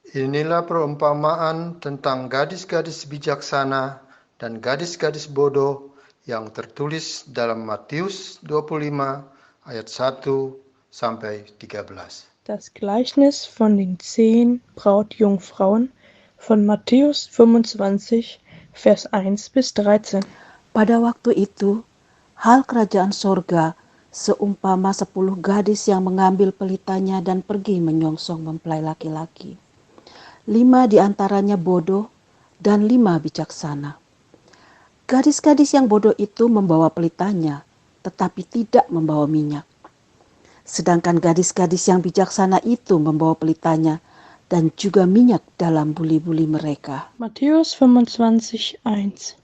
Inilah perumpamaan tentang gadis-gadis bijaksana dan gadis-gadis bodoh yang tertulis dalam Matius 25 ayat 1 sampai 13. Das Gleichnis von den 10 Brautjungfrauen von Matthäus 25, Vers 1 bis 13. Pada waktu itu, hal kerajaan sorga seumpama 10 gadis yang mengambil pelitanya dan pergi menyongsong mempelai laki-laki. 5 di antaranya bodoh dan 5 bijaksana. Gadis-gadis yang bodoh itu membawa pelitanya, tetapi tidak membawa minyak. Sedangkan gadis-gadis yang bijaksana itu membawa pelitanya dan juga minyak dalam buli-buli mereka. Matthäus 25, 1.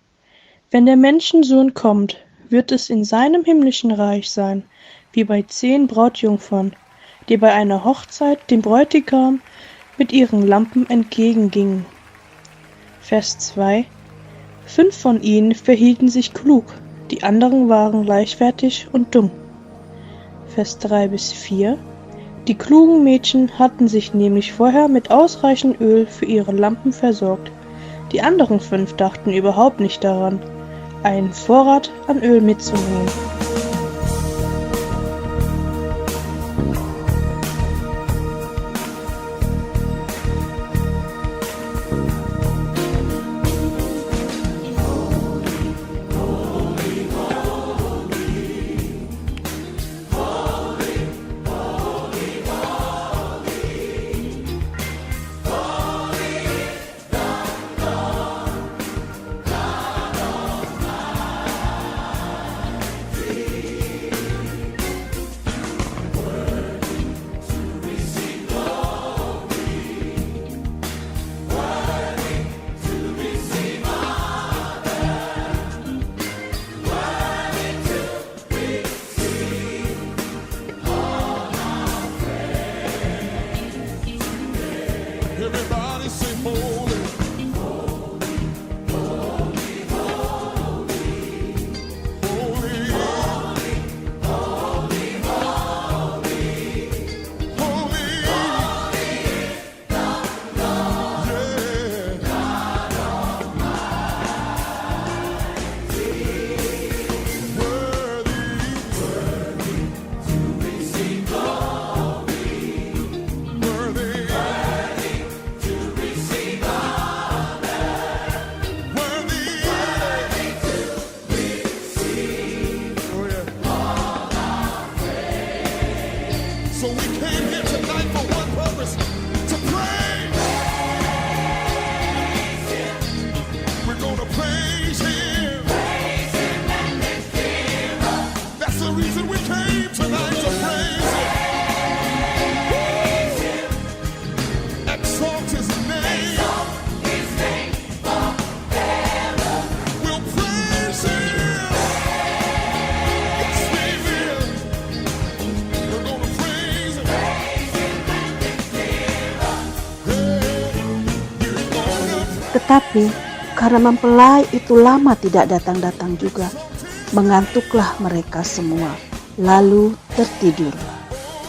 Wenn der Menschensohn kommt, wird es in seinem himmlischen Reich sein, wie bei 10 Brautjungfern, die bei einer Hochzeit dem Bräutigam mit ihren Lampen entgegengingen. Vers 2. 5 von ihnen verhielten sich klug, die anderen waren leichtfertig und dumm. Vers 3 bis 4. Die klugen Mädchen hatten sich nämlich vorher mit ausreichend Öl für ihre Lampen versorgt. Die anderen 5 dachten überhaupt nicht daran, einen Vorrat an Öl mitzunehmen. Everybody say holy, holy, So we came here tonight for one purpose, to pray. We're gonna praise Him. That's the reason we came tonight, to praise Him. Exalt His name. We'll praise Him. Yes, we will. We're gonna praise Him. Tetapi karena mempelai itu lama tidak datang-datang juga, mengantuklah mereka semua, lalu tertidur.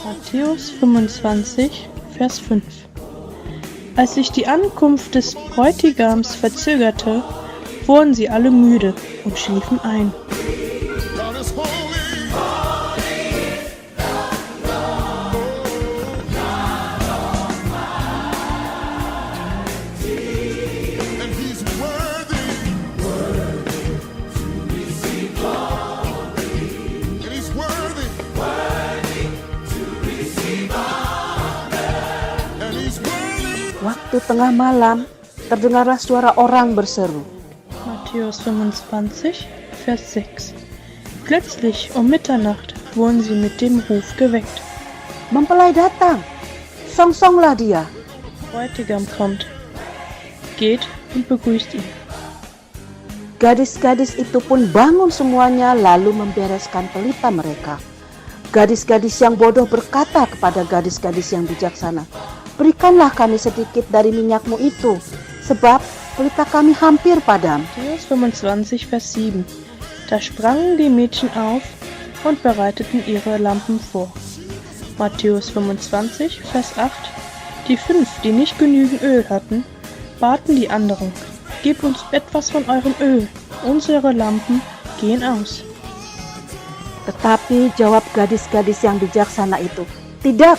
Matthäus 25, Vers 5. Als sich die Ankunft des Bräutigams verzögerte, wurden sie alle müde und schliefen ein. God is holy. And He's worthy. And He's worthy. And He's worthy. Waktu tengah malam, terdengarlah suara orang berseru. Matthäus 25, Vers 6. Plötzlich um Mitternacht wurden sie mit dem Ruf geweckt. Mempelai datang, songsonglah dia. Bräutigam kommt. Geht und begrüßt ihn. Gadis-gadis itu pun bangun semuanya lalu membereskan pelita mereka. Gadis-gadis yang bodoh berkata kepada gadis-gadis yang bijaksana, "Berikanlah kami sedikit dari minyakmu itu, sebab pelita kami hampir padam." Matthäus 25, Vers 7. Da sprangen die Mädchen auf und bereiteten ihre Lampen vor. Matthäus 25, Vers 8. Die 5, die nicht genügend Öl hatten, baten die anderen: Gebt uns etwas von eurem Öl, unsere Lampen gehen aus. Tetapi jawab gadis-gadis yang bijaksana itu, "Tidak,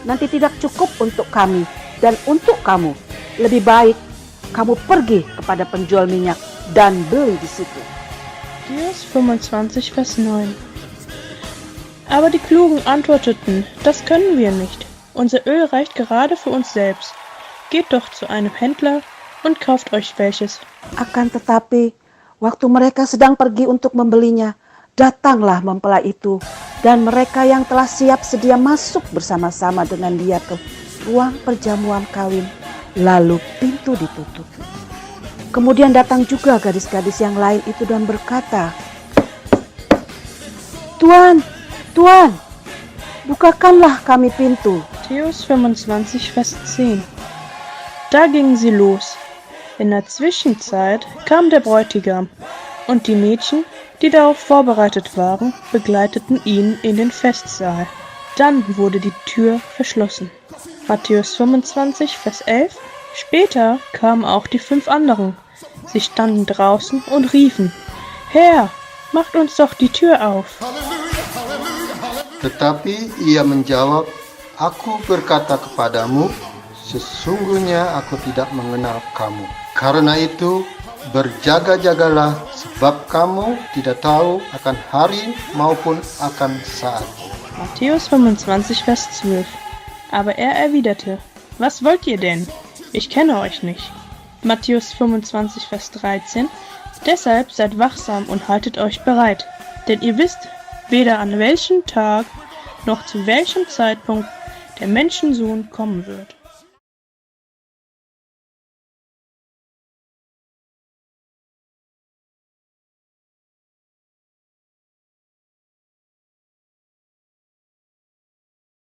nanti tidak cukup untuk kami dan untuk kamu. Lebih baik kamu pergi kepada penjual minyak dan beli di situ." Matthäus 25, Vers 9. Aber die Klugen antworteten: Das können wir nicht. Unser Öl reicht gerade für uns selbst. Geht doch zu einem Händler und kauft euch welches. Akan tetapi, waktu mereka sedang pergi untuk membelinya, datanglah mempelai itu, dan mereka yang telah siap sedia masuk bersama-sama dengan dia ke ruang perjamuan kawin, lalu pintu ditutup. Kemudian datang juga gadis-gadis yang lain itu dan berkata, "Tuan, Tuan, bukakanlah kami pintu." Matthäus 25, Vers 10. Da gingen sie los. In der Zwischenzeit kam der Bräutigam, und die Mädchen, die darauf vorbereitet waren, begleiteten ihn in den Festsaal. Dann wurde die Tür verschlossen. Matthäus 25, Vers 11. Später kamen auch die 5 anderen. Sie standen draußen und riefen: Herr, macht uns doch die Tür auf. Tetapi ia menjawab, Aku berkata kepadamu, sesungguhnya aku tidak mengenal kamu. Karena itu, berjaga-jagalah, sebab kamu tidak tahu akan hari maupun akan saat. Matthäus 25, Vers 12. Aber er erwiderte: Was wollt ihr denn? Ich kenne euch nicht. Matthäus 25, Vers 13. Deshalb seid wachsam und haltet euch bereit, denn ihr wisst weder an welchem Tag noch zu welchem Zeitpunkt der Menschensohn kommen wird.